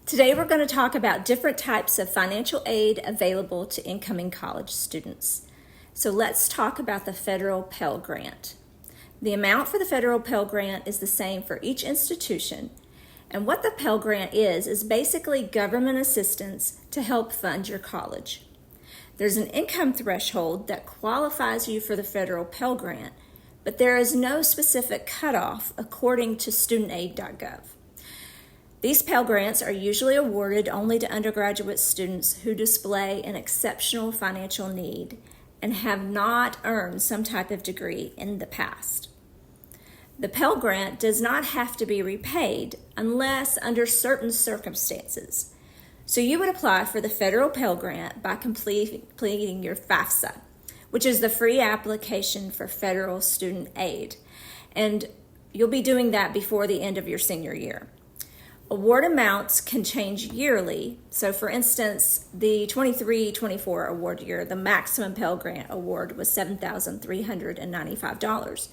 Today we're going to talk about different types of financial aid available to incoming college students. So let's talk about the federal Pell Grant. The amount for the federal Pell Grant is the same for each institution, and what the Pell Grant is basically government assistance to help fund your college. There's an income threshold that qualifies you for the federal Pell Grant, but there is no specific cutoff according to studentaid.gov. These Pell Grants are usually awarded only to undergraduate students who display an exceptional financial need and have not earned some type of degree in the past. The Pell Grant does not have to be repaid unless under certain circumstances. So you would apply for the federal Pell Grant by completing your FAFSA, which is the free application for federal student aid. And you'll be doing that before the end of your senior year. Award amounts can change yearly. So for instance, the 23-24 award year, the maximum Pell Grant award was $7,395.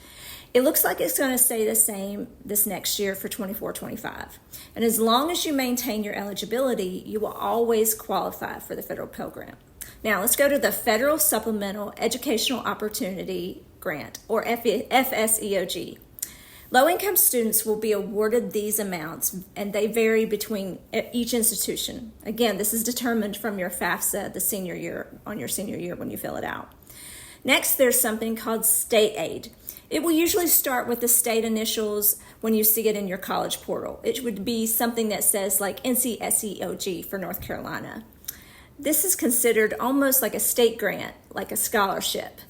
It looks like it's going to stay the same this next year for 24-25. And as long as you maintain your eligibility, you will always qualify for the federal Pell Grant. Now let's go to the Federal Supplemental Educational Opportunity Grant, or FSEOG. Low-income students will be awarded these amounts, and they vary between each institution. Again, this is determined from your FAFSA on your senior year when you fill it out. Next, there's something called state aid. It will usually start with the state initials when you see it in your college portal. It would be something that says like NCSEOG for North Carolina. This is considered almost like a state grant, like a scholarship.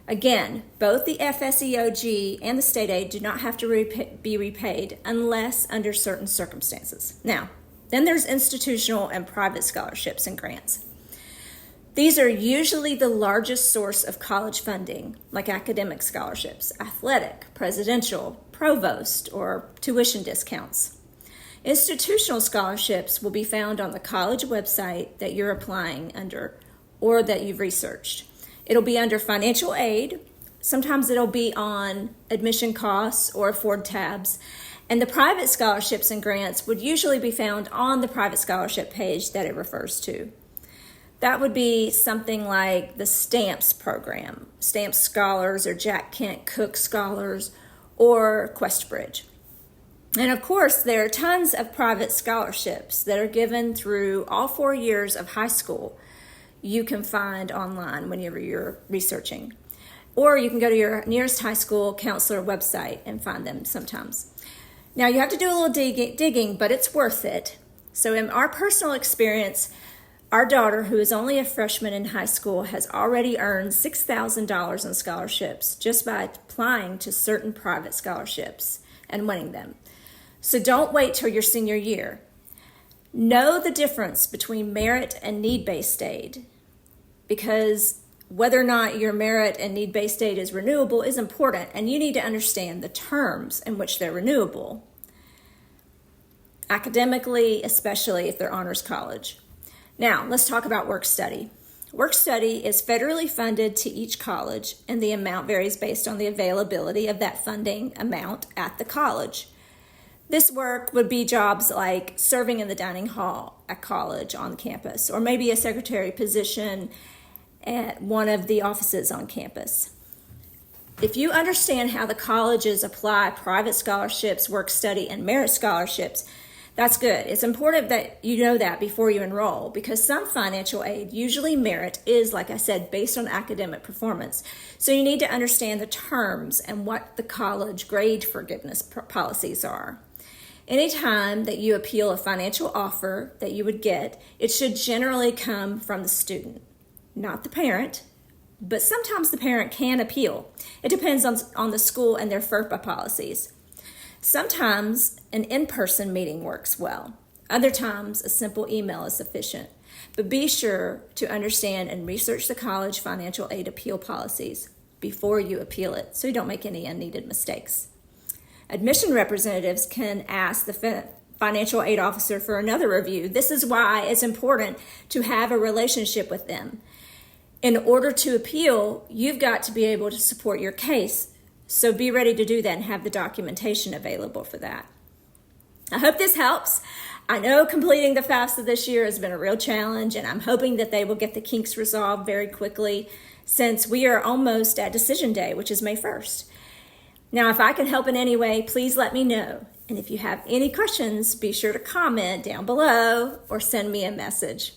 Again, both the FSEOG and the state aid do not have to be repaid unless under certain circumstances. Now, then there's institutional and private scholarships and grants. These are usually the largest source of college funding, like academic scholarships, athletic, presidential, provost, or tuition discounts. Institutional scholarships will be found on the college website that you're applying under or that you've researched. It'll be under financial aid. Sometimes it'll be on admission costs or afford tabs. And the private scholarships and grants would usually be found on the private scholarship page that it refers to. That would be something like the STAMPS program, STAMPS Scholars or Jack Kent Cook Scholars or QuestBridge. And of course, there are tons of private scholarships that are given through all 4 years of high school. You can find online whenever you're researching. Or you can go to your nearest high school counselor website and find them sometimes. Now you have to do a little digging, but it's worth it. So in our personal experience, our daughter, who is only a freshman in high school, has already earned $6,000 in scholarships just by applying to certain private scholarships and winning them. So don't wait till your senior year. Know the difference between merit and need-based aid, because whether or not your merit and need-based aid is renewable is important, and you need to understand the terms in which they're renewable, academically, especially if they're honors college. Now, let's talk about work-study. Work-study is federally funded to each college, and the amount varies based on the availability of that funding amount at the college. This work would be jobs like serving in the dining hall at college on campus, or maybe a secretary position at one of the offices on campus. If you understand how the colleges apply private scholarships, work-study, and merit scholarships, that's good. It's important that you know that before you enroll, because some financial aid, usually merit, is, like I said, based on academic performance. So you need to understand the terms and what the college grade forgiveness policies are. Anytime that you appeal a financial offer that you would get, it should generally come from the student, not the parent, but sometimes the parent can appeal. It depends on the school and their FERPA policies. Sometimes an in-person meeting works well. Other times a simple email is sufficient. But be sure to understand and research the college financial aid appeal policies before you appeal it, so you don't make any unneeded mistakes. Admission representatives can ask the financial aid officer for another review. This is why it's important to have a relationship with them. In order to appeal, you've got to be able to support your case. So be ready to do that and have the documentation available for that. I hope this helps. I know completing the FAFSA this year has been a real challenge, and I'm hoping that they will get the kinks resolved very quickly since we are almost at decision day, which is May 1st. Now, if I can help in any way, please let me know. And if you have any questions, be sure to comment down below or send me a message.